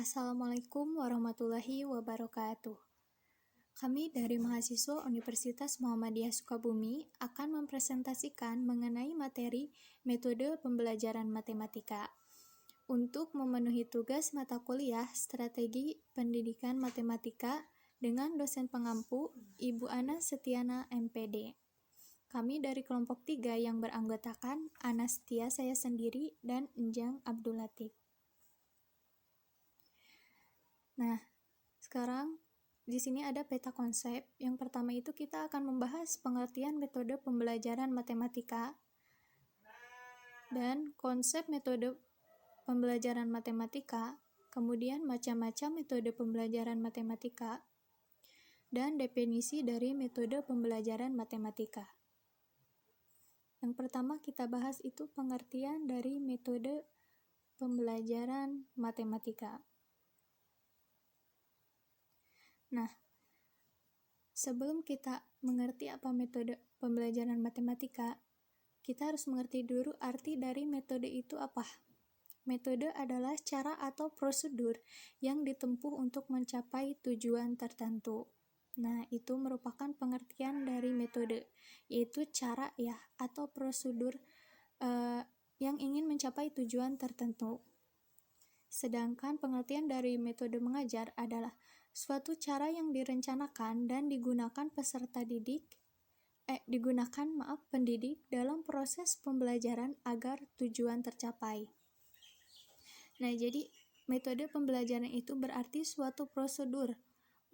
Assalamualaikum warahmatullahi wabarakatuh. Kami dari mahasiswa Universitas Muhammadiyah Sukabumi akan mempresentasikan mengenai materi metode pembelajaran matematika. Untuk memenuhi tugas mata kuliah Strategi Pendidikan Matematika dengan dosen pengampu Ibu Ana Setiana MPD. Kami dari kelompok 3 yang beranggotakan Anastia saya sendiri dan Enjang Abdul Latif. Nah, sekarang di sini ada peta konsep. Yang pertama itu kita akan membahas pengertian metode pembelajaran matematika dan konsep metode pembelajaran matematika, kemudian macam-macam metode pembelajaran matematika, dan definisi dari metode pembelajaran matematika. Yang pertama kita bahas itu pengertian dari metode pembelajaran matematika. Nah, sebelum kita mengerti apa metode pembelajaran matematika, kita harus mengerti dulu arti dari metode itu apa. Metode adalah cara atau prosedur yang ditempuh untuk mencapai tujuan tertentu. Nah, itu merupakan pengertian dari metode, yaitu cara ya atau prosedur yang ingin mencapai tujuan tertentu. Sedangkan pengertian dari metode mengajar adalah suatu cara yang direncanakan dan digunakan pendidik dalam proses pembelajaran agar tujuan tercapai. Nah, jadi metode pembelajaran itu berarti suatu prosedur,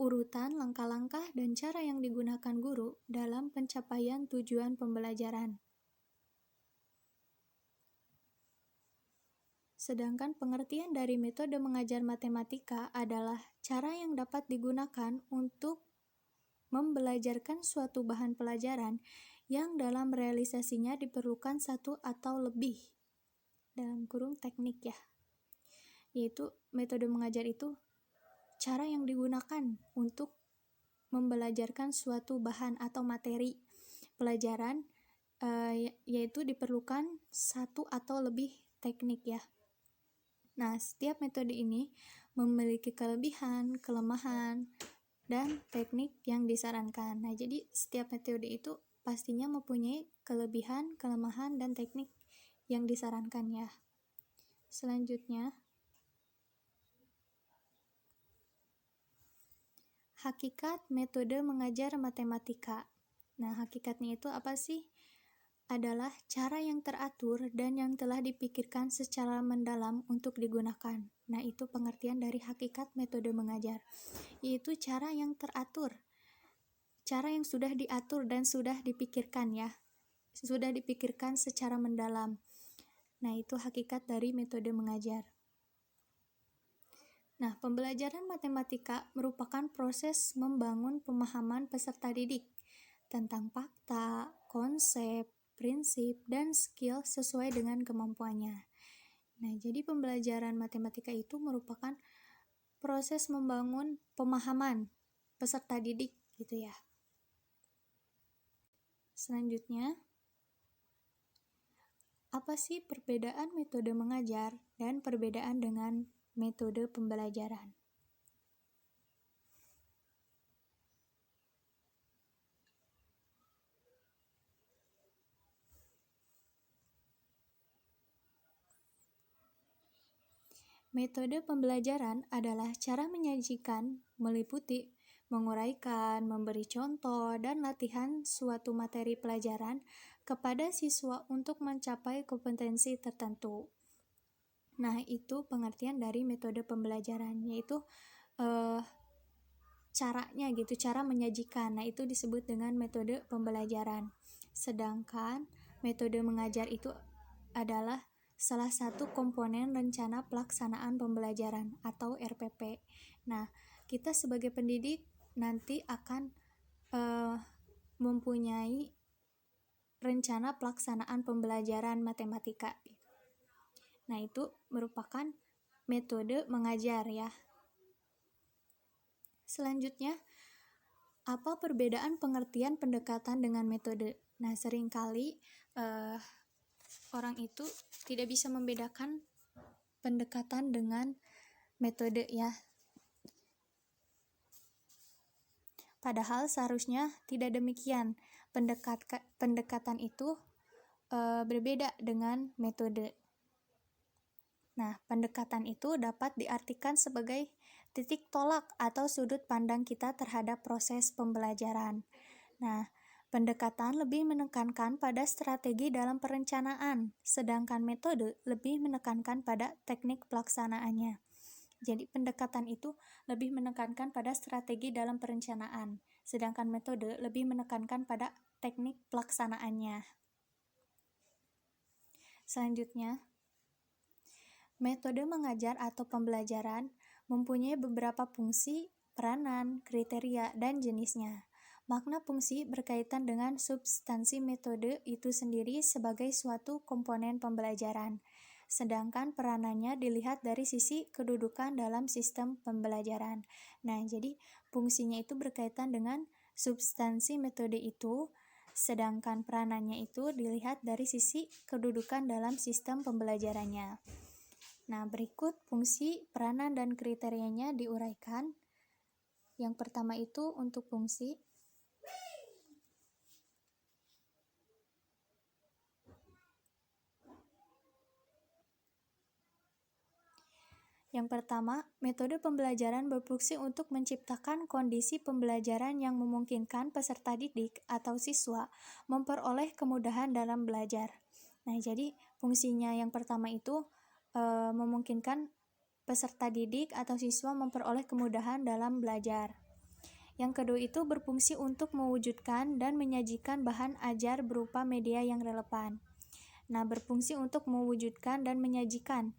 urutan langkah-langkah dan cara yang digunakan guru dalam pencapaian tujuan pembelajaran. Sedangkan pengertian dari metode mengajar matematika adalah cara yang dapat digunakan untuk membelajarkan suatu bahan pelajaran yang dalam realisasinya diperlukan satu atau lebih dalam kurung teknik ya. Yaitu metode mengajar itu cara yang digunakan untuk membelajarkan suatu bahan atau materi pelajaran yaitu diperlukan satu atau lebih teknik ya. Nah, setiap metode ini memiliki kelebihan, kelemahan, dan teknik yang disarankan. Nah, jadi setiap metode itu pastinya mempunyai kelebihan, kelemahan, dan teknik yang disarankan ya. Selanjutnya, hakikat metode mengajar matematika. Nah, hakikatnya itu apa sih? Adalah cara yang teratur dan yang telah dipikirkan secara mendalam untuk digunakan. Nah, itu pengertian dari hakikat metode mengajar, yaitu cara yang teratur, cara yang sudah diatur dan sudah dipikirkan ya, sudah dipikirkan secara mendalam. Nah, itu hakikat dari metode mengajar. Nah, pembelajaran matematika merupakan proses membangun pemahaman peserta didik tentang fakta, konsep, prinsip, dan skill sesuai dengan kemampuannya. Nah, jadi pembelajaran matematika itu merupakan proses membangun pemahaman peserta didik gitu ya. Selanjutnya, apa sih perbedaan metode mengajar dan perbedaan dengan metode pembelajaran? Metode pembelajaran adalah cara menyajikan, meliputi, menguraikan, memberi contoh, dan latihan suatu materi pelajaran kepada siswa untuk mencapai kompetensi tertentu. Nah, itu pengertian dari metode pembelajaran, yaitu caranya gitu, cara menyajikan. Nah, itu disebut dengan metode pembelajaran. Sedangkan metode mengajar itu adalah salah satu komponen rencana pelaksanaan pembelajaran atau RPP. Nah, kita sebagai pendidik nanti akan mempunyai rencana pelaksanaan pembelajaran matematika. Nah, itu merupakan metode mengajar ya. Selanjutnya, apa perbedaan pengertian pendekatan dengan metode? Nah, seringkali orang itu tidak bisa membedakan pendekatan dengan metode ya. Padahal seharusnya tidak demikian. Pendekatan itu berbeda dengan metode. Nah, pendekatan itu dapat diartikan sebagai titik tolak atau sudut pandang kita terhadap proses pembelajaran. Nah, pendekatan lebih menekankan pada strategi dalam perencanaan, sedangkan metode lebih menekankan pada teknik pelaksanaannya. Jadi, pendekatan itu lebih menekankan pada strategi dalam perencanaan, sedangkan metode lebih menekankan pada teknik pelaksanaannya. Selanjutnya, metode mengajar atau pembelajaran mempunyai beberapa fungsi, peranan, kriteria, dan jenisnya. Makna fungsi berkaitan dengan substansi metode itu sendiri sebagai suatu komponen pembelajaran, sedangkan peranannya dilihat dari sisi kedudukan dalam sistem pembelajaran. Nah, jadi fungsinya itu berkaitan dengan substansi metode itu, sedangkan peranannya itu dilihat dari sisi kedudukan dalam sistem pembelajarannya. Nah, berikut fungsi, peranan, dan kriterianya diuraikan. Yang pertama itu untuk fungsi. Yang pertama, metode pembelajaran berfungsi untuk menciptakan kondisi pembelajaran yang memungkinkan peserta didik atau siswa memperoleh kemudahan dalam belajar. Nah, jadi fungsinya yang pertama itu memungkinkan peserta didik atau siswa memperoleh kemudahan dalam belajar. Yang kedua itu berfungsi untuk mewujudkan dan menyajikan bahan ajar berupa media yang relevan. Nah, berfungsi untuk mewujudkan dan menyajikan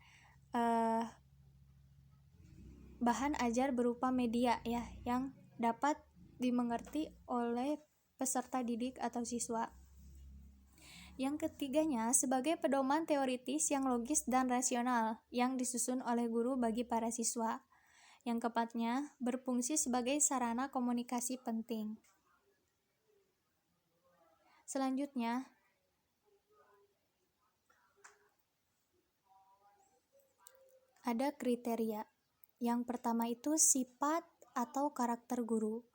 bahan ajar berupa media ya yang dapat dimengerti oleh peserta didik atau siswa. Yang ketiganya sebagai pedoman teoritis yang logis dan rasional yang disusun oleh guru bagi para siswa. Yang keempatnya berfungsi sebagai sarana komunikasi penting. Selanjutnya, ada kriteria. Yang pertama itu sifat atau karakter guru.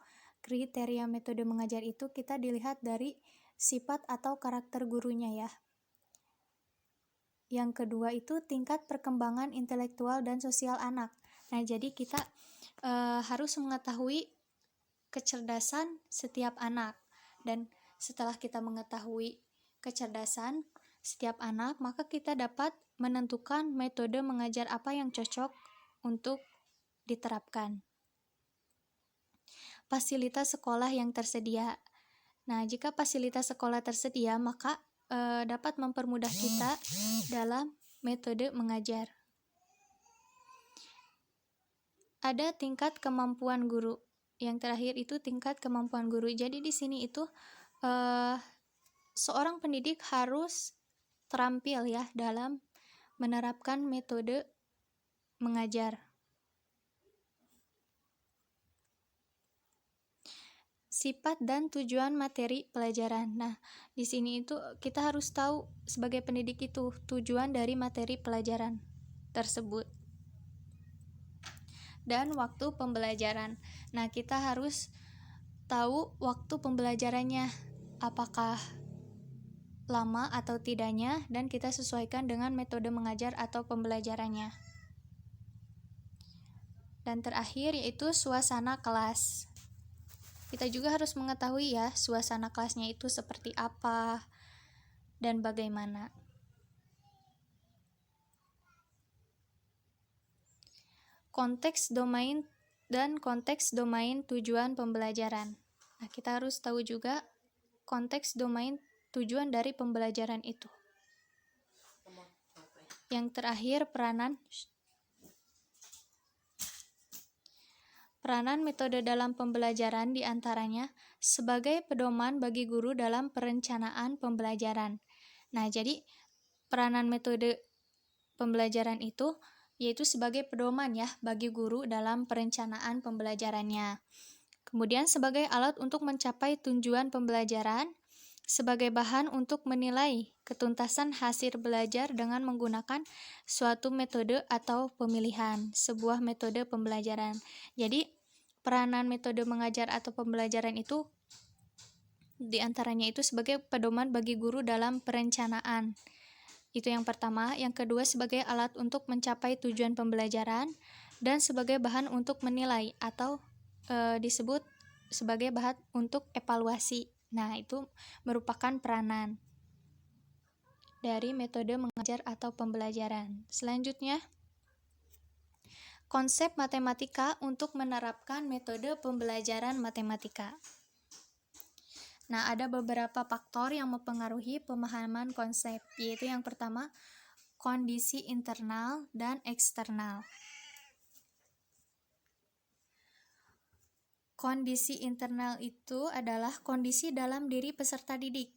Kriteria metode mengajar itu kita dilihat dari sifat atau karakter gurunya ya. Yang kedua itu tingkat perkembangan intelektual dan sosial anak. Nah, jadi kita harus mengetahui kecerdasan setiap anak. Dan setelah kita mengetahui kecerdasan setiap anak, maka kita dapat menentukan metode mengajar apa yang cocok untuk diterapkan. Fasilitas sekolah yang tersedia. Nah, jika fasilitas sekolah tersedia, maka dapat mempermudah kita dalam metode mengajar. Ada tingkat kemampuan guru. Yang terakhir itu tingkat kemampuan guru. Jadi di sini itu seorang pendidik harus terampil ya dalam menerapkan metode mengajar. Sifat dan tujuan materi pelajaran. Nah, di sini itu kita harus tahu sebagai pendidik itu tujuan dari materi pelajaran tersebut. Dan waktu pembelajaran. Nah, kita harus tahu waktu pembelajarannya, apakah lama atau tidaknya, dan kita sesuaikan dengan metode mengajar atau pembelajarannya. Dan terakhir yaitu suasana kelas. Kita juga harus mengetahui ya suasana kelasnya itu seperti apa dan bagaimana. Konteks domain dan konteks domain tujuan pembelajaran. Nah, kita harus tahu juga konteks domain tujuan dari pembelajaran itu. Yang terakhir peranan. Peranan metode dalam pembelajaran diantaranya sebagai pedoman bagi guru dalam perencanaan pembelajaran. Nah, jadi peranan metode pembelajaran itu yaitu sebagai pedoman ya bagi guru dalam perencanaan pembelajarannya. Kemudian sebagai alat untuk mencapai tujuan pembelajaran, sebagai bahan untuk menilai ketuntasan hasil belajar dengan menggunakan suatu metode atau pemilihan sebuah metode pembelajaran. Jadi, peranan metode mengajar atau pembelajaran itu diantaranya itu sebagai pedoman bagi guru dalam perencanaan. Itu yang pertama. Yang kedua, sebagai alat untuk mencapai tujuan pembelajaran dan sebagai bahan untuk menilai atau disebut sebagai bahan untuk evaluasi. Nah, itu merupakan peranan dari metode mengajar atau pembelajaran. Selanjutnya, konsep matematika untuk menerapkan metode pembelajaran matematika. Nah, ada beberapa faktor yang mempengaruhi pemahaman konsep, yaitu yang pertama, kondisi internal dan eksternal. Kondisi internal itu adalah kondisi dalam diri peserta didik.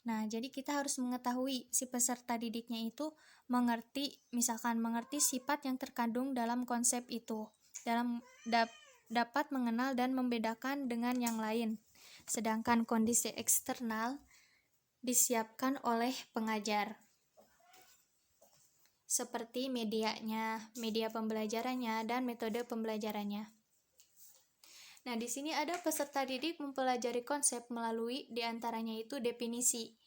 Nah, jadi kita harus mengetahui si peserta didiknya itu misalkan mengerti sifat yang terkandung dalam konsep itu, dapat mengenal dan membedakan dengan yang lain. Sedangkan kondisi eksternal disiapkan oleh pengajar, seperti medianya, media pembelajarannya, dan metode pembelajarannya. Nah, di sini ada peserta didik mempelajari konsep melalui diantaranya itu definisi.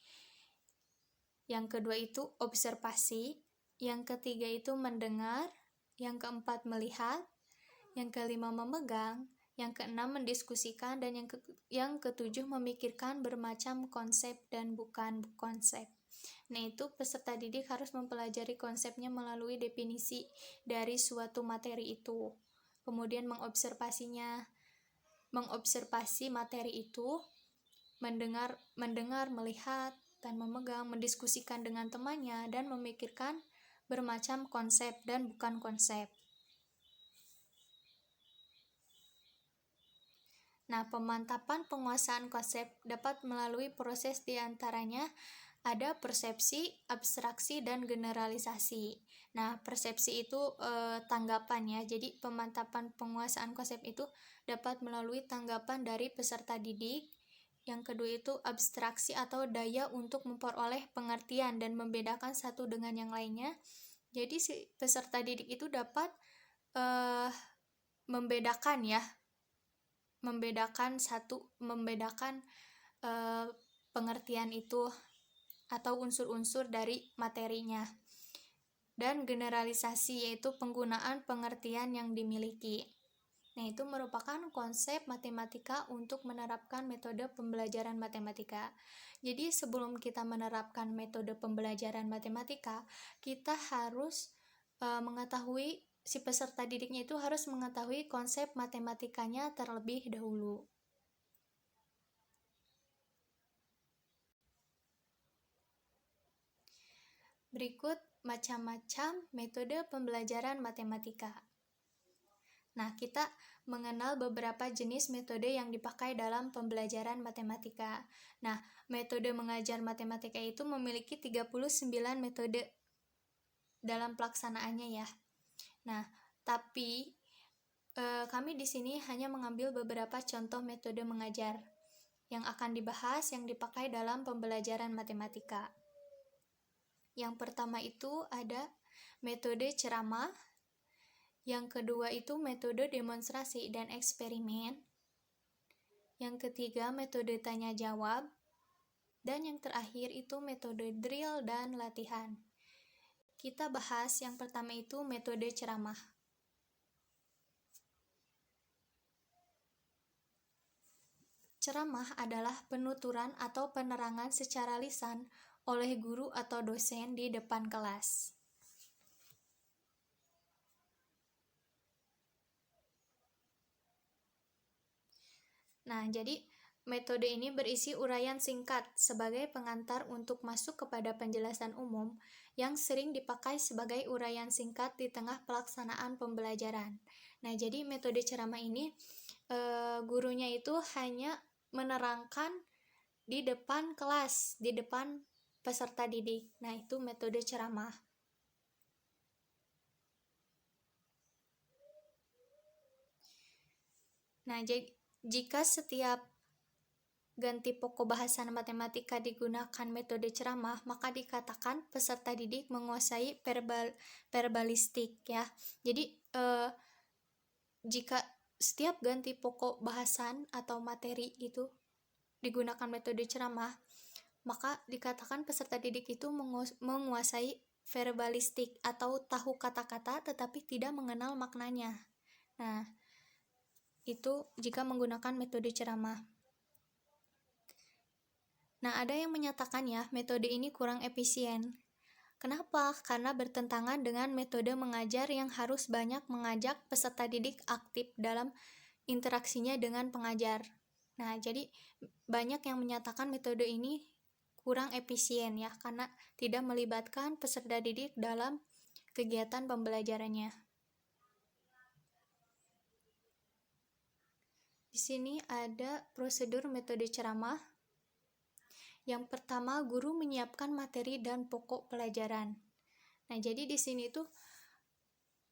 Yang kedua itu observasi. Yang ketiga itu mendengar. Yang keempat melihat. Yang kelima memegang. Yang keenam mendiskusikan. Dan yang ketujuh memikirkan bermacam konsep dan bukan konsep. Nah, itu peserta didik harus mempelajari konsepnya melalui definisi dari suatu materi itu. Kemudian mengobservasi materi itu, mendengar, melihat, dan memegang, mendiskusikan dengan temannya, dan memikirkan bermacam konsep dan bukan konsep. Nah, pemantapan penguasaan konsep dapat melalui proses diantaranya ada persepsi, abstraksi, dan generalisasi. Nah, persepsi itu tanggapan ya. Jadi, pemantapan penguasaan konsep itu dapat melalui tanggapan dari peserta didik. Yang kedua itu abstraksi atau daya untuk memperoleh pengertian dan membedakan satu dengan yang lainnya. Jadi, si peserta didik itu dapat membedakan pengertian itu atau unsur-unsur dari materinya. Dan generalisasi yaitu penggunaan pengertian yang dimiliki. Nah, itu merupakan konsep matematika untuk menerapkan metode pembelajaran matematika. Jadi, sebelum kita menerapkan metode pembelajaran matematika, kita harus mengetahui, si peserta didiknya itu harus mengetahui konsep matematikanya terlebih dahulu. Berikut macam-macam metode pembelajaran matematika. Nah, kita mengenal beberapa jenis metode yang dipakai dalam pembelajaran matematika. Nah, metode mengajar matematika itu memiliki 39 metode dalam pelaksanaannya ya. Nah, tapi kami di sini hanya mengambil beberapa contoh metode mengajar yang akan dibahas yang dipakai dalam pembelajaran matematika. Yang pertama itu ada metode ceramah. Yang kedua itu metode demonstrasi dan eksperimen. Yang ketiga metode tanya jawab. Dan yang terakhir itu metode drill dan latihan. Kita bahas yang pertama itu metode ceramah. Ceramah adalah penuturan atau penerangan secara lisan oleh guru atau dosen di depan kelas. Nah, jadi metode ini berisi uraian singkat sebagai pengantar untuk masuk kepada penjelasan umum yang sering dipakai sebagai uraian singkat di tengah pelaksanaan pembelajaran. Nah, jadi metode ceramah ini gurunya itu hanya menerangkan di depan kelas, di depan peserta didik. Nah, itu metode ceramah. Nah, jika setiap ganti pokok bahasan matematika digunakan metode ceramah, maka dikatakan peserta didik menguasai verbalistik ya. Jadi jika setiap ganti pokok bahasan atau materi itu digunakan metode ceramah, maka dikatakan peserta didik itu menguasai verbalistik atau tahu kata-kata tetapi tidak mengenal maknanya. Nah, itu jika menggunakan metode ceramah. Nah, ada yang menyatakan ya, metode ini kurang efisien. Kenapa? Karena bertentangan dengan metode mengajar yang harus banyak mengajak peserta didik aktif dalam interaksinya dengan pengajar. Nah, jadi banyak yang menyatakan metode ini kurang efisien ya, karena tidak melibatkan peserta didik dalam kegiatan pembelajarannya. Di sini ada prosedur metode ceramah. Yang pertama, guru menyiapkan materi dan pokok pelajaran. Nah, jadi di sini tuh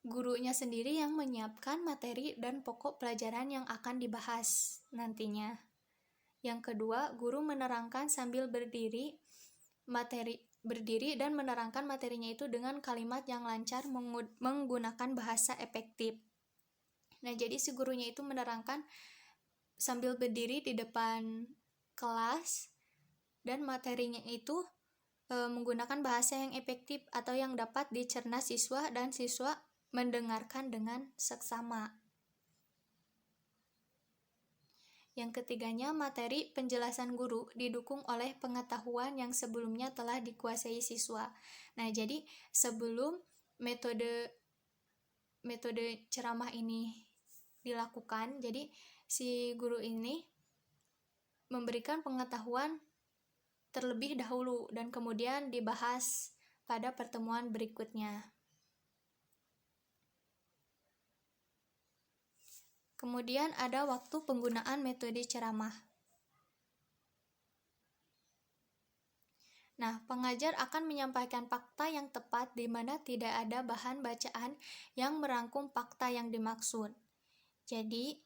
gurunya sendiri yang menyiapkan materi dan pokok pelajaran yang akan dibahas nantinya. Yang kedua, guru menerangkan sambil berdiri dan menerangkan materinya itu dengan kalimat yang lancar menggunakan bahasa efektif. Nah, jadi si gurunya itu menerangkan sambil berdiri di depan kelas dan materinya itu menggunakan bahasa yang efektif atau yang dapat dicerna siswa dan siswa mendengarkan dengan seksama. Yang ketiganya, materi penjelasan guru didukung oleh pengetahuan yang sebelumnya telah dikuasai siswa. Nah, jadi sebelum metode ceramah ini dilakukan, jadi si guru ini memberikan pengetahuan terlebih dahulu dan kemudian dibahas pada pertemuan berikutnya. Kemudian ada waktu penggunaan metode ceramah. Nah, pengajar akan menyampaikan fakta yang tepat di mana tidak ada bahan bacaan yang merangkum fakta yang dimaksud. Jadi,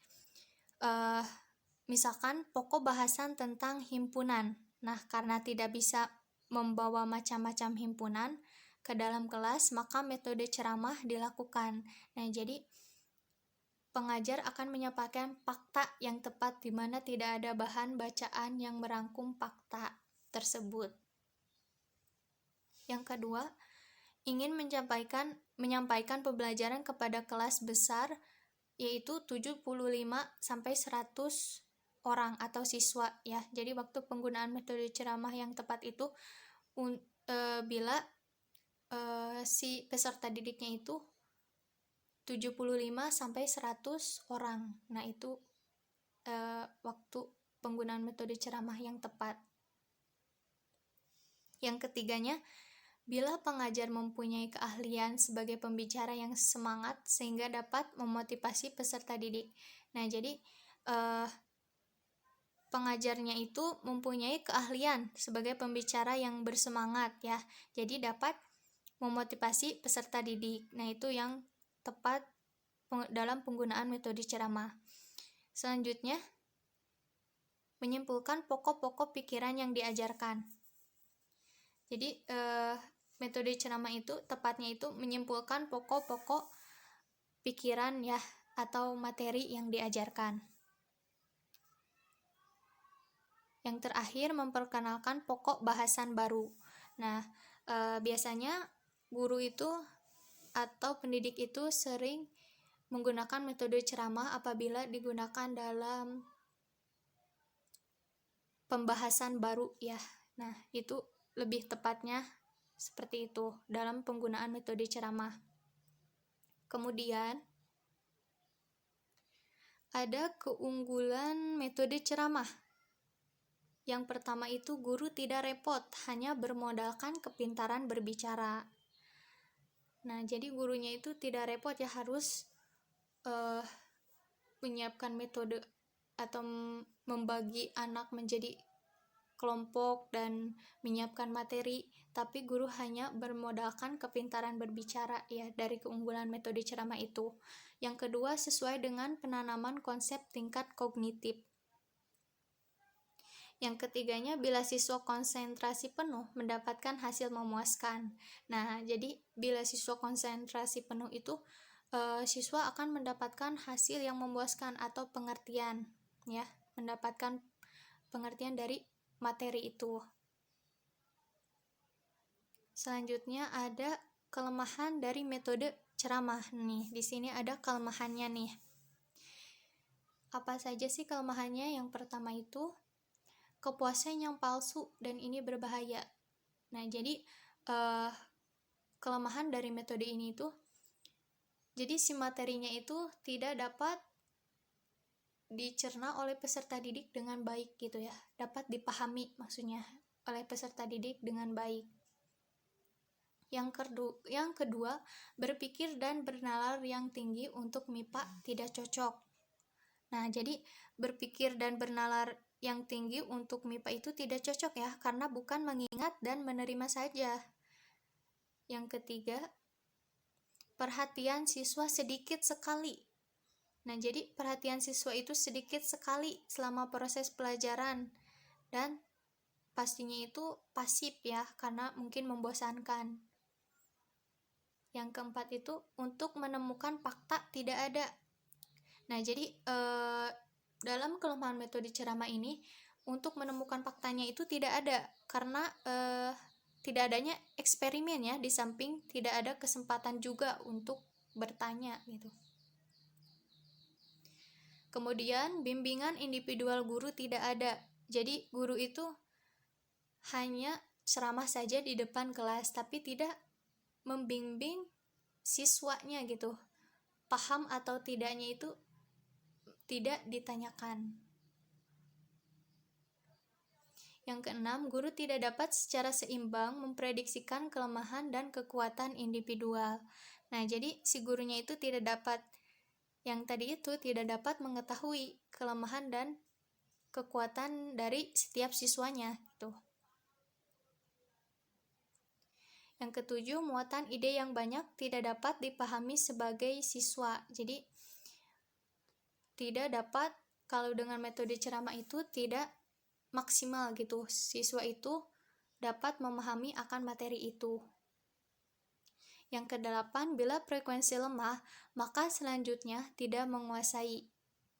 misalkan pokok bahasan tentang himpunan. Nah, karena tidak bisa membawa macam-macam himpunan ke dalam kelas, maka metode ceramah dilakukan. Nah, jadi pengajar akan menyampaikan fakta yang tepat di mana tidak ada bahan bacaan yang merangkum fakta tersebut. Yang kedua, ingin menyampaikan pembelajaran kepada kelas besar yaitu 75 sampai 100 orang atau siswa ya. Jadi waktu penggunaan metode ceramah yang tepat itu bila si peserta didiknya itu 75 sampai 100 orang. Nah, itu waktu penggunaan metode ceramah yang tepat. Yang ketiganya, bila pengajar mempunyai keahlian sebagai pembicara yang semangat sehingga dapat memotivasi peserta didik. Nah, jadi pengajarnya itu mempunyai keahlian sebagai pembicara yang bersemangat ya. Jadi dapat memotivasi peserta didik. Nah, itu yang tepat dalam penggunaan metode ceramah. Selanjutnya, menyimpulkan pokok-pokok pikiran yang diajarkan. Jadi metode ceramah itu tepatnya itu menyimpulkan pokok-pokok pikiran ya atau materi yang diajarkan. Yang terakhir, memperkenalkan pokok bahasan baru. Nah, biasanya guru itu atau pendidik itu sering menggunakan metode ceramah apabila digunakan dalam pembahasan baru ya. Nah, itu lebih tepatnya seperti itu dalam penggunaan metode ceramah. Kemudian ada keunggulan metode ceramah. Yang pertama itu guru tidak repot, hanya bermodalkan kepintaran berbicara. Nah, jadi gurunya itu tidak repot ya harus menyiapkan metode atau membagi anak menjadi kelompok dan menyiapkan materi, tapi guru hanya bermodalkan kepintaran berbicara ya dari keunggulan metode ceramah itu. Yang kedua, sesuai dengan penanaman konsep tingkat kognitif. Yang ketiganya, bila siswa konsentrasi penuh mendapatkan hasil memuaskan. Nah, jadi bila siswa konsentrasi penuh itu siswa akan mendapatkan hasil yang memuaskan atau pengertian, ya, mendapatkan pengertian dari materi itu. Selanjutnya ada kelemahan dari metode ceramah. Nih, di sini ada kelemahannya nih. Apa saja sih kelemahannya? Yang pertama itu kepuasan yang palsu dan ini berbahaya. Nah, jadi kelemahan dari metode ini itu, jadi si materinya itu tidak dapat dicerna oleh peserta didik dengan baik gitu ya, dapat dipahami maksudnya oleh peserta didik dengan baik. Yang kedua, berpikir dan bernalar yang tinggi untuk MIPA tidak cocok. Nah, jadi berpikir dan bernalar yang tinggi untuk MIPA itu tidak cocok ya, karena bukan mengingat dan menerima saja. Yang ketiga, perhatian siswa sedikit sekali. Nah, jadi perhatian siswa itu sedikit sekali selama proses pelajaran, dan pastinya itu pasif ya, karena mungkin membosankan. Yang keempat itu, untuk menemukan fakta tidak ada. Nah, jadi dalam kelemahan metode ceramah ini, untuk menemukan faktanya itu tidak ada, karena tidak adanya eksperimen ya, di samping tidak ada kesempatan juga untuk bertanya gitu. Kemudian bimbingan individual guru tidak ada. Jadi guru itu hanya ceramah saja di depan kelas, tapi tidak membimbing siswanya gitu. Paham atau tidaknya itu tidak ditanyakan. Yang keenam, guru tidak dapat secara seimbang memprediksikan kelemahan dan kekuatan individual. Nah, jadi si gurunya itu tidak dapat, yang tadi itu tidak dapat mengetahui kelemahan dan kekuatan dari setiap siswanya gitu. Yang ketujuh, muatan ide yang banyak tidak dapat dipahami sebagai siswa. Jadi tidak dapat, kalau dengan metode ceramah itu tidak maksimal gitu, siswa itu dapat memahami akan materi itu. Yang kedelapan, bila frekuensi lemah, maka selanjutnya tidak menguasai.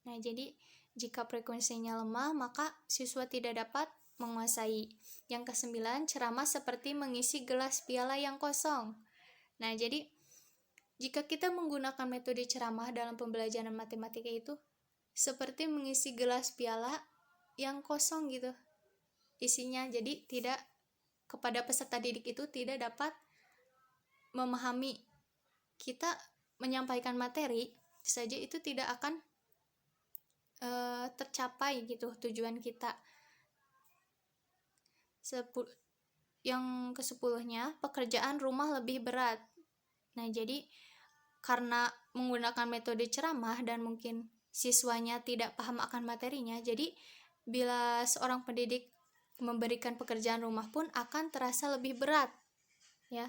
Nah, jadi jika frekuensinya lemah, maka siswa tidak dapat menguasai. Yang kesembilan, ceramah seperti mengisi gelas piala yang kosong. Nah, jadi jika kita menggunakan metode ceramah dalam pembelajaran matematika itu seperti mengisi gelas piala yang kosong gitu isinya. Jadi tidak, kepada peserta didik itu tidak dapat memahami. Kita menyampaikan materi saja itu tidak akan tercapai gitu tujuan kita. Yang ke-10-nya, pekerjaan rumah lebih berat. Nah, jadi karena menggunakan metode ceramah dan mungkin siswanya tidak paham akan materinya, jadi bila seorang pendidik memberikan pekerjaan rumah pun akan terasa lebih berat ya.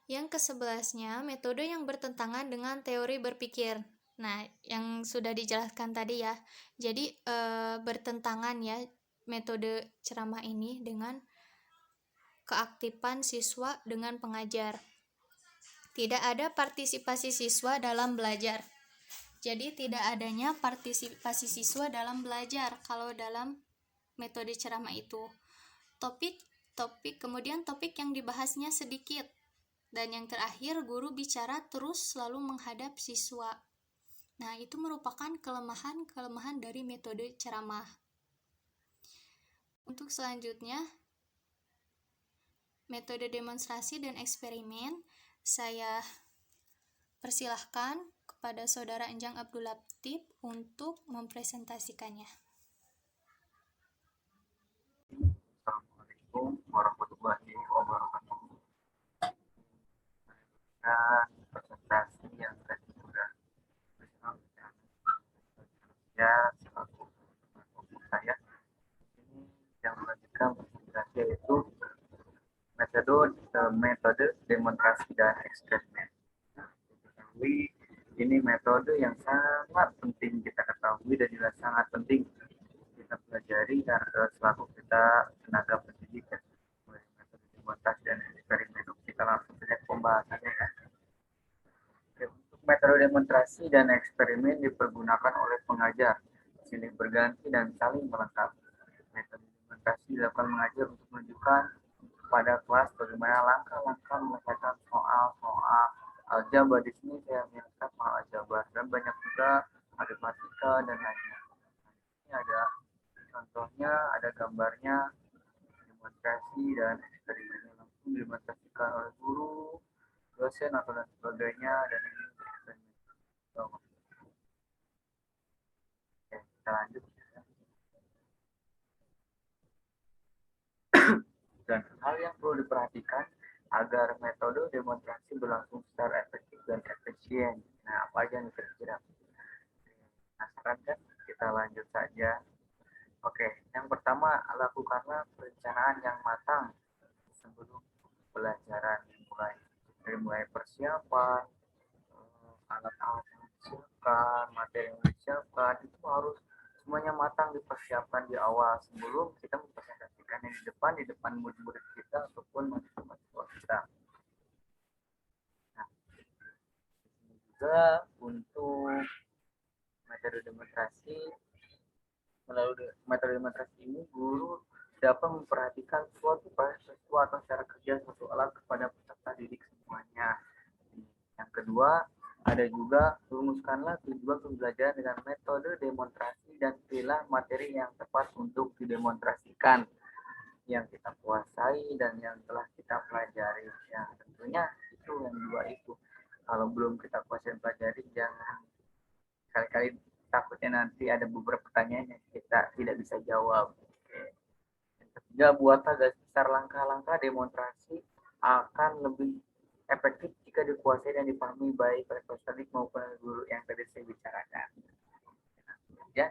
Yang ke-11-nya, metode yang bertentangan dengan teori berpikir. Nah, yang sudah dijelaskan tadi ya. Jadi bertentangan ya metode ceramah ini dengan keaktifan siswa dengan pengajar. Tidak ada partisipasi siswa dalam belajar. Jadi tidak adanya partisipasi siswa dalam belajar kalau dalam metode ceramah itu. Kemudian topik yang dibahasnya sedikit. Dan yang terakhir, guru bicara terus selalu menghadap siswa. Nah, itu merupakan kelemahan dari metode ceramah. Untuk selanjutnya, metode demonstrasi dan eksperimen, saya persilahkan kepada Saudara Enjang Abdul Latif untuk mempresentasikannya. Assalamualaikum warahmatullahi wabarakatuh. Presentasi yang tadi sudah ya selaku saya ini yang melanjutkan presentasi yaitu metode demonstrasi dan eksperimen. Ini metode pembahasannya ya. Untuk metode demonstrasi dan eksperimen dipergunakan oleh pengajar, silih berganti dan saling melengkapi. Metode demonstrasi dilakukan mengajar untuk menunjukkan pada kelas bagaimana langkah-langkah menyelesaikan soal-soal aljabar. Di sini saya menyelesaikan soal aljabar dan banyak juga matematika dan lainnya. Ini ada contohnya, ada gambarnya, demonstrasi dan eksperimennya langsung didemonstrasikan oleh guru, dosen atau dan sebagainya, dan ini eksperimen. Oke, kita lanjut. Dan hal yang perlu diperhatikan agar metode demonstrasi berlangsung secara efektif dan efisien. Nah, apa aja yang kira-kira? Penasaran kan? Kita lanjut saja. Oke, yang pertama, lakukanlah perencanaan yang matang sebelum pelajaran dimulai. Dari mulai persiapan, alat-alat yang disiapkan, materi yang disiapkan, itu harus semuanya matang dipersiapkan di awal sebelum kita mempresentasikannya di depan murid-murid kita ataupun mahasiswa kita. Nah, juga untuk metode demonstrasi, melalui metode demonstrasi ini guru dapat memperhatikan suatu atau cara kerja suatu alat kepada peserta didik semuanya. Yang kedua, ada juga rumuskanlah tujuan pembelajaran dengan metode demonstrasi dan pilihlah materi yang tepat untuk didemonstrasikan yang kita kuasai dan yang telah kita pelajari. Ya, tentunya itu yang dua itu. Kalau belum kita kuasai pelajari, jangan kali-kali takutnya nanti ada beberapa pertanyaan yang kita tidak bisa jawab. Oke. Yang ketiga, buatlah garis besar langkah-langkah demonstrasi akan lebih efektif jika dikuasai dan dipahami baik oleh peserta didik maupun guru yang tadi saya bicarakan. Ya.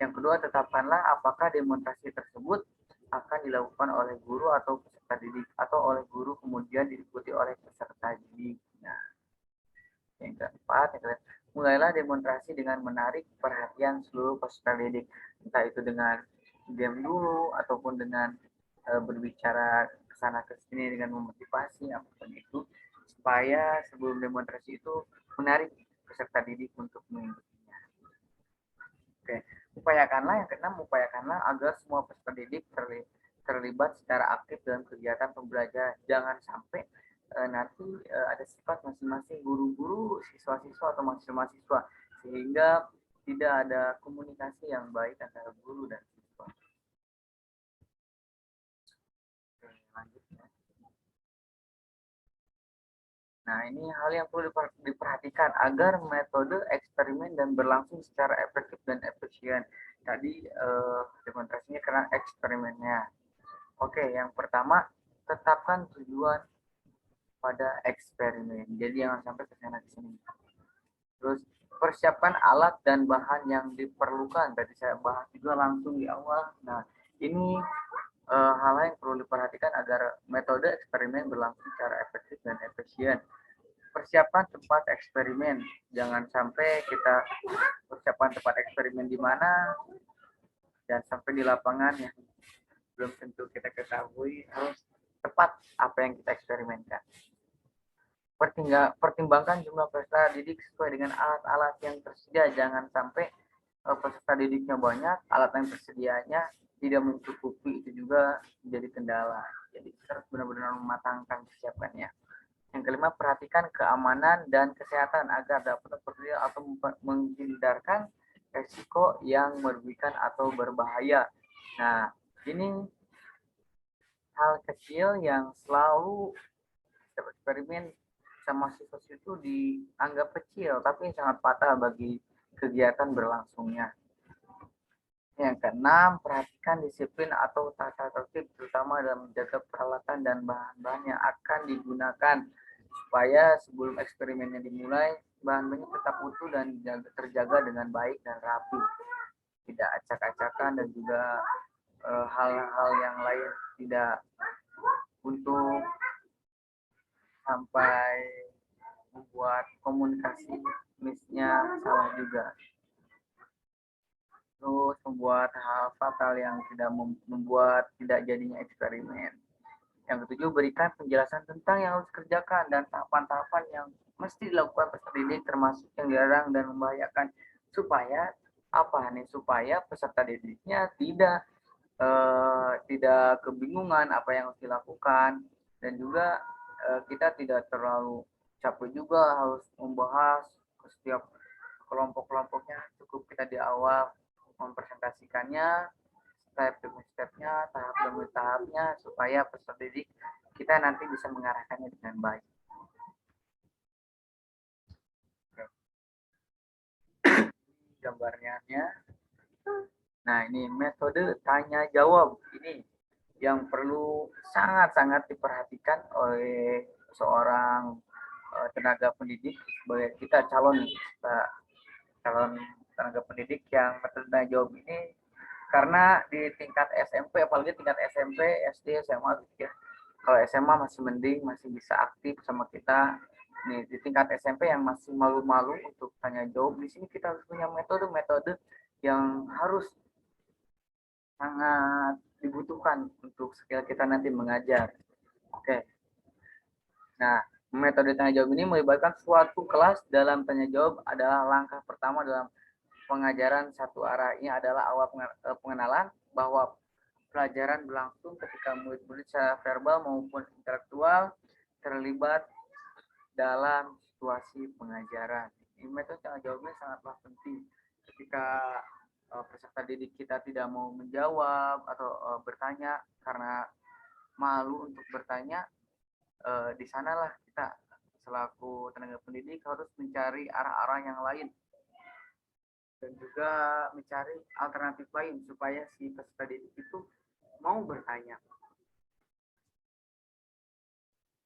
Yang kedua, tetapkanlah apakah demonstrasi tersebut akan dilakukan oleh guru atau peserta didik atau oleh guru kemudian diikuti oleh peserta didik. Nah, yang keempat, mulailah demonstrasi dengan menarik perhatian seluruh peserta didik, entah itu dengan diam dulu ataupun dengan berbicara kesana ke sini dengan memotivasi apapun itu, supaya sebelum demonstrasi itu menarik peserta didik untuk mengikutinya. Oke, upayakanlah yang keenam, upayakanlah agar semua peserta didik terlibat secara aktif dalam kegiatan pembelajaran. Jangan sampai nanti ada sifat masing-masing guru-guru, siswa-siswa atau mahasiswa-mahasiswa, sehingga tidak ada komunikasi yang baik antara guru dan siswa. Oke, lanjut ya. Nah, ini hal yang perlu diperhatikan agar metode eksperimen dan berlangsung secara efektif dan efisien. Tadi demonstrasinya karena eksperimennya. Oke, yang pertama, tetapkan tujuan pada eksperimen. Jadi jangan sampai kesana kesini. Terus persiapkan alat dan bahan yang diperlukan. Tadi saya bahas juga langsung di awal. Nah, ini hal yang perlu diperhatikan agar metode eksperimen berlangsung secara efektif dan efisien. Persiapan tempat eksperimen. Jangan sampai kita persiapan tempat eksperimen di mana dan sampai di lapangan ya belum tentu kita ketahui, harus tepat apa yang kita eksperimenkan. Pertimbangkan jumlah peserta didik sesuai dengan alat-alat yang tersedia. Jangan sampai peserta didiknya banyak, alat yang tersedianya tidak mencukupi, itu juga menjadi kendala. Jadi kita harus benar-benar mematangkan persiapannya. Yang kelima, perhatikan keamanan dan kesehatan agar dapat berdiri atau menghindarkan resiko yang merugikan atau berbahaya. Nah, ini hal kecil yang selalu eksperimen sama siswa itu dianggap kecil, tapi sangat fatal bagi kegiatan berlangsungnya. Yang keenam, perhatikan disiplin atau tata tertib, terutama dalam menjaga peralatan dan bahan-bahan yang akan digunakan, supaya sebelum eksperimennya dimulai, bahan-bahannya tetap utuh dan terjaga dengan baik dan rapi. Tidak acak-acakan dan juga hal-hal yang lain tidak untuk sampai membuat komunikasi misalnya salah juga. Terus membuat hal fatal yang tidak membuat tidak jadinya eksperimen. Yang ketujuh, berikan penjelasan tentang yang harus dikerjakan dan tahapan-tahapan yang mesti dilakukan peserta didik termasuk yang dilarang dan membahayakan supaya apa nih? Supaya peserta didiknya tidak kebingungan apa yang harus dilakukan dan juga kita tidak terlalu capek juga harus membahas ke setiap kelompok-kelompoknya. Cukup kita di awal mempresentasikannya step demi stepnya, tahap demi tahapnya supaya peserta didik kita nanti bisa mengarahkannya dengan baik. Gambarnya. Nah, ini metode tanya jawab ini yang perlu sangat-sangat diperhatikan oleh seorang tenaga pendidik sebagai kita calon tenaga pendidik yang metode tanya jawab ini karena di tingkat SMP apalagi tingkat SMP, SD, SMA gitu ya. Kalau SMA masih mending masih bisa aktif sama kita. Nih di tingkat SMP yang masih malu-malu untuk tanya jawab, di sini kita harus punya metode-metode yang harus sangat dibutuhkan untuk skill kita nanti mengajar. Oke. Nah, metode tanya jawab ini melibatkan suatu kelas dalam tanya jawab adalah langkah pertama dalam pengajaran satu arah. Ini adalah awal pengenalan bahwa pelajaran berlangsung ketika murid-murid secara verbal maupun intelektual terlibat dalam situasi pengajaran. Ini metode tanya jawabnya sangatlah penting ketika peserta didik kita tidak mau menjawab atau bertanya karena malu untuk bertanya, di sanalah kita selaku tenaga pendidik harus mencari arah-arah yang lain dan juga mencari alternatif lain supaya si peserta didik itu mau bertanya.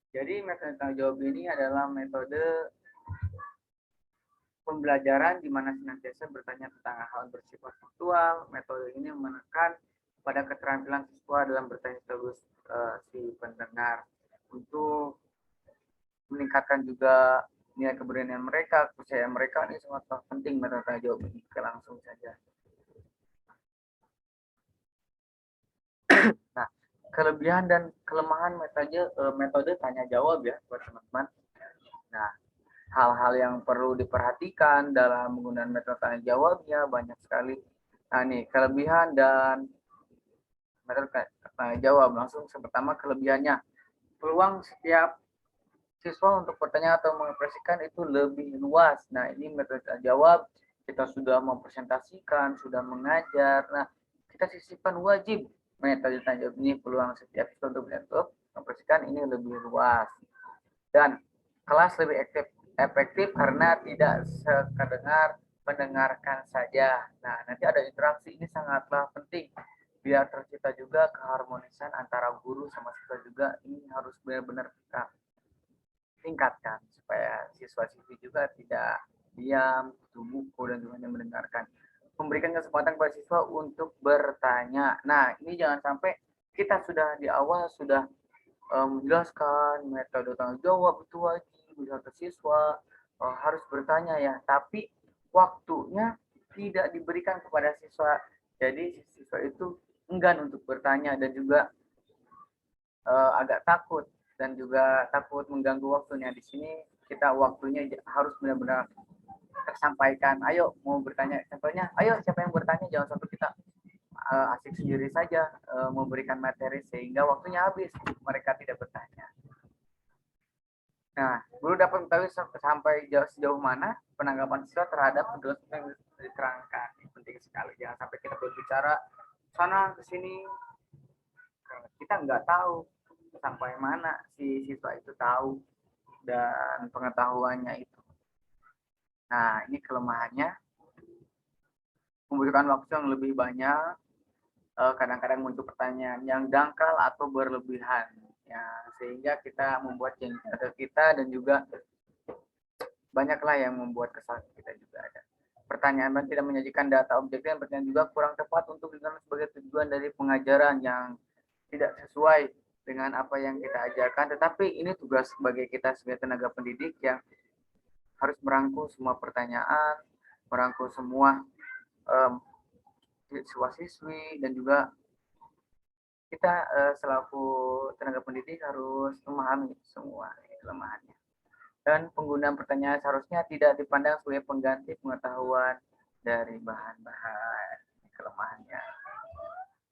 Jadi metode tanya jawab ini adalah metode pembelajaran di mana senantiasa bertanya tentang hal bersifat faktual. Metode ini menekan pada keterampilan siswa dalam bertanya terus si pendengar untuk meningkatkan juga nilai keberanian mereka, kepercayaan mereka. Ini sangat penting metode tanya jawab ini. Langsung saja. Nah, kelebihan dan kelemahan metode tanya jawab ya buat teman-teman. Nah, hal-hal yang perlu diperhatikan dalam menggunakan metode tanya jawabnya banyak sekali. Nah, nih kelebihan dan metode tanya jawab. Langsung pertama kelebihannya. Peluang setiap siswa untuk bertanya atau mengekspresikan itu lebih luas. Nah, ini metode tanya jawab kita sudah mempresentasikan, sudah mengajar. Nah, kita sisipkan wajib metode tanya jawab ini peluang setiap siswa untuk mengekspresikan ini lebih luas. Dan kelas lebih efektif karena tidak sekedar mendengarkan saja. Nah, nanti ada interaksi, ini sangatlah penting biar tercipta juga keharmonisan antara guru sama siswa juga. Ini harus benar-benar kita tingkatkan supaya siswa-siswi juga tidak diam, tutup buku dan juga hanya mendengarkan. Memberikan kesempatan kepada siswa untuk bertanya. Nah, ini jangan sampai kita sudah di awal sudah menjelaskan metode tanggung jawab itu wajib ke siswa harus bertanya ya, tapi waktunya tidak diberikan kepada siswa. Jadi siswa itu enggan untuk bertanya dan juga agak takut dan juga takut mengganggu waktunya. Di sini kita waktunya harus benar-benar tersampaikan. Ayo mau bertanya, contohnya, ayo siapa yang bertanya, jangan sampai kita asik sendiri saja memberikan materi sehingga waktunya habis mereka tidak bertanya. Nah, guru dapat mengetahui sampai sejauh mana penanggapan siswa terhadap penjelasan yang diterangkan. Ini penting sekali. Jangan sampai kita berbicara sana ke sini, kita nggak tahu sampai mana si siswa itu tahu dan pengetahuannya itu. Nah, ini kelemahannya. Membutuhkan waktu yang lebih banyak, kadang-kadang muncul pertanyaan yang dangkal atau berlebihan. Ya, sehingga kita membuat janji pada kita dan juga banyaklah yang membuat kesalahan kita juga ada. Pertanyaan dan tidak menyajikan data objektif dan pertanyaan juga kurang tepat untuk digunakan sebagai tujuan dari pengajaran yang tidak sesuai dengan apa yang kita ajarkan. Tetapi ini tugas sebagai kita sebagai tenaga pendidik yang harus merangkul semua pertanyaan, merangkul semua siswa-siswi dan juga kita selaku tenaga pendidik harus memahami semua kelemahannya. Dan penggunaan pertanyaan seharusnya tidak dipandang sebagai pengganti pengetahuan dari bahan-bahan kelemahannya.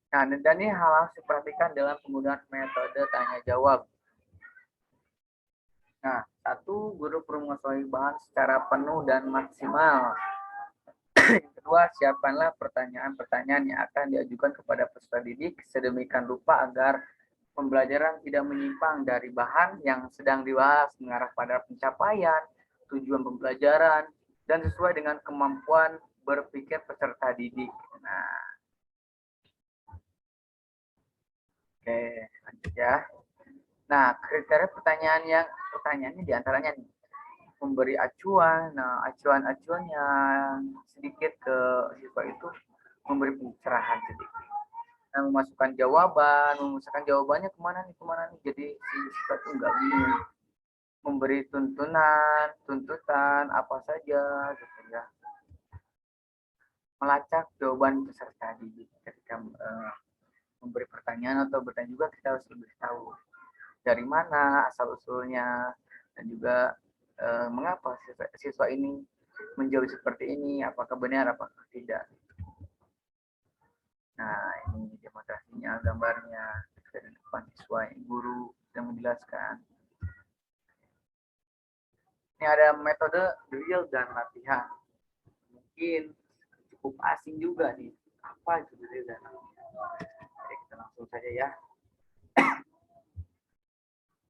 Nah, dan ini hal harus diperhatikan dalam penggunaan metode tanya jawab. Nah, satu, guru perlu mengetahui bahan secara penuh dan maksimal. Yang kedua, siapkanlah pertanyaan-pertanyaan yang akan diajukan kepada peserta didik sedemikian rupa agar pembelajaran tidak menyimpang dari bahan yang sedang dibahas, mengarah pada pencapaian, tujuan pembelajaran, dan sesuai dengan kemampuan berpikir peserta didik. Nah, oke, lanjut ya. Nah, kriteria pertanyaannya diantaranya nih, memberi acuan. Nah, acuan-acuan yang sedikit ke siswa itu memberi pencerahan sedikit. Nah, memasukkan jawabannya kemana nih. Jadi si siswa itu nggak bingung. Memberi tuntutan apa saja gitu ya. Melacak jawaban peserta didik ketika memberi pertanyaan atau bertanya juga kita harus lebih tahu dari mana asal usulnya dan juga mengapa siswa ini menjawab seperti ini, apakah benar apakah tidak. Nah, ini demonstrasinya, gambarnya dari depan siswa, guru yang menjelaskan. Ini ada metode drill dan latihan. Mungkin cukup asing juga nih. Apa itu drill dan latihan? Oke, kita langsung saja ya.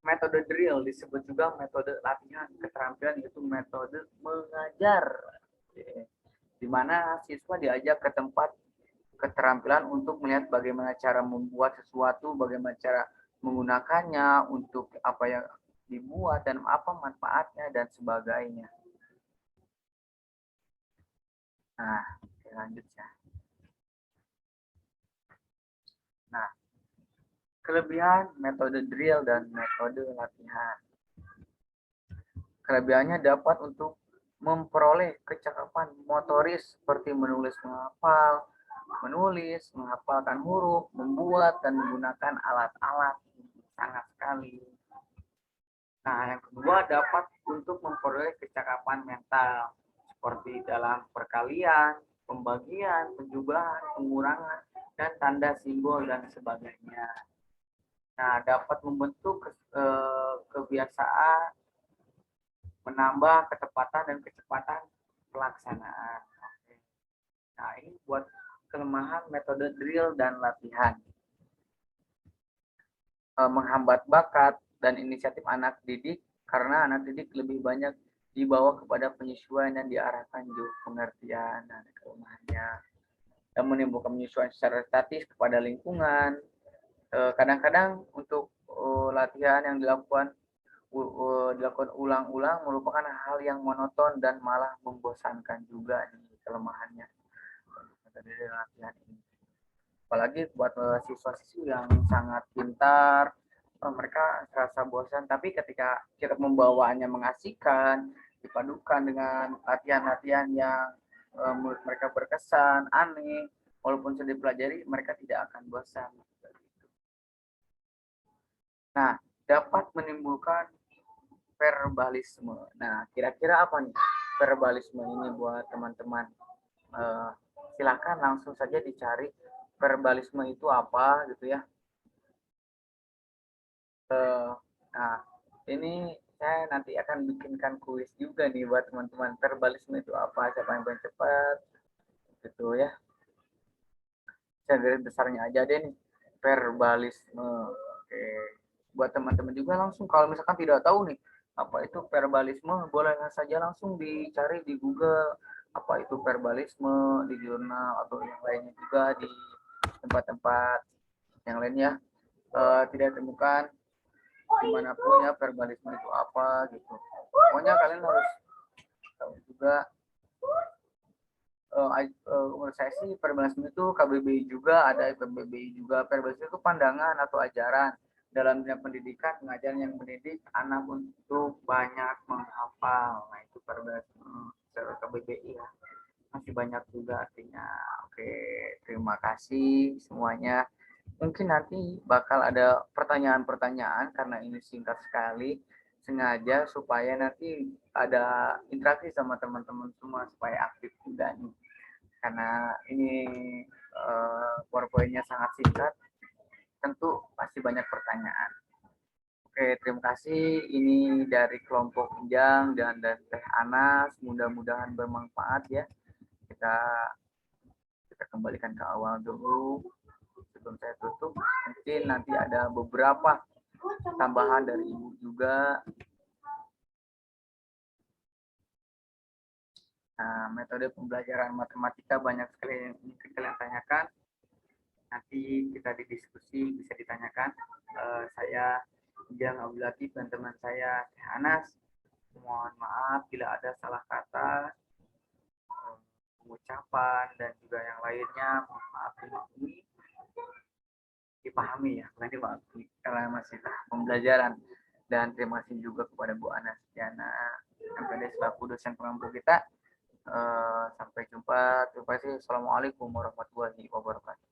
Metode drill disebut juga metode latihan keterampilan, yaitu metode mengajar. Oke. Di mana siswa diajak ke tempat keterampilan untuk melihat bagaimana cara membuat sesuatu, bagaimana cara menggunakannya, untuk apa yang dibuat dan apa manfaatnya dan sebagainya. Nah, lanjut ya. Nah, kelebihan metode drill dan metode latihan. Kelebihannya dapat untuk memperoleh kecakapan motoris seperti menulis, menghafalkan huruf, membuat dan menggunakan alat-alat, sangat sekali. Nah, yang kedua dapat untuk memperoleh kecakapan mental seperti dalam perkalian, pembagian, penjumlahan, pengurangan, dan tanda simbol dan sebagainya. Nah, dapat membentuk kebiasaan, menambah ketepatan dan kecepatan pelaksanaan. Nah, ini buat kelemahan metode drill dan latihan. Menghambat bakat dan inisiatif anak didik karena anak didik lebih banyak dibawa kepada penyesuaian dan diarahkan jauh pengertian dan kelemahannya, dan menimbulkan penyesuaian secara statis kepada lingkungan. Kadang-kadang untuk latihan yang dilakukan ulang-ulang merupakan hal yang monoton dan malah membosankan juga nih kelemahannya dari latihan ini. Apalagi buat siswa-siswi yang sangat pintar, mereka terasa bosan. Tapi ketika kita membawaannya mengasihkan, dipadukan dengan latihan-latihan yang menurut mereka berkesan, aneh, walaupun sudah dipelajari, mereka tidak akan bosan. Nah, dapat menimbulkan verbalisme. Nah, kira-kira apa nih verbalisme ini buat teman-teman? Silakan langsung saja dicari verbalisme itu apa gitu ya. Nah, ini saya nanti akan bikinkan kuis juga nih buat teman-teman. Verbalisme itu apa? Siapa yang paling cepat? Gitu ya. Saya garis besarnya aja deh nih. Verbalisme. Oke. Buat teman-teman juga langsung kalau misalkan tidak tahu nih apa itu verbalisme, boleh saja langsung dicari di Google apa itu verbalisme di jurnal atau yang lainnya juga di tempat-tempat yang lainnya. Tidak temukan dimanapun ya verbalisme itu apa gitu. Pokoknya kalian harus tahu juga. Menurut saya sih verbalisme itu KBBI juga ada, PBBI juga. Verbalisme itu pandangan atau ajaran dalam dunia pendidikan, pengajaran yang mendidik anak untuk banyak menghafal. Nah, itu verbalisme KBBI ya. Masih banyak juga artinya. Oke, terima kasih semuanya. mungkin nanti bakal ada pertanyaan-pertanyaan karena ini singkat sekali, sengaja supaya nanti ada interaksi sama teman-teman semua supaya aktif juga nih. Karena ini PowerPoint-nya sangat singkat, tentu pasti banyak pertanyaan. Oke, terima kasih. Ini dari kelompok Ujang dan Teh Anas. Mudah-mudahan bermanfaat ya. Kita kita kembalikan ke awal dulu sebelum saya tutup. Mungkin nanti ada beberapa tambahan dari Ibu juga. Nah, metode pembelajaran matematika banyak sekali yang ingin kalian tanyakan. Nanti kita didiskusi, bisa ditanyakan. Saya Ujang Abdul Latif dan teman saya Teh Anas. Mohon maaf bila ada salah kata, pengucapan, dan juga yang lainnya. Mohon maaf ini dipahami ya, bukan dipahami, karena masih pembelajaran. Dan terima kasih juga kepada Bu Ana Stiana MPD selaku dosen pengampu kita. Sampai jumpa. Terima kasih. Assalamualaikum warahmatullahi wabarakatuh.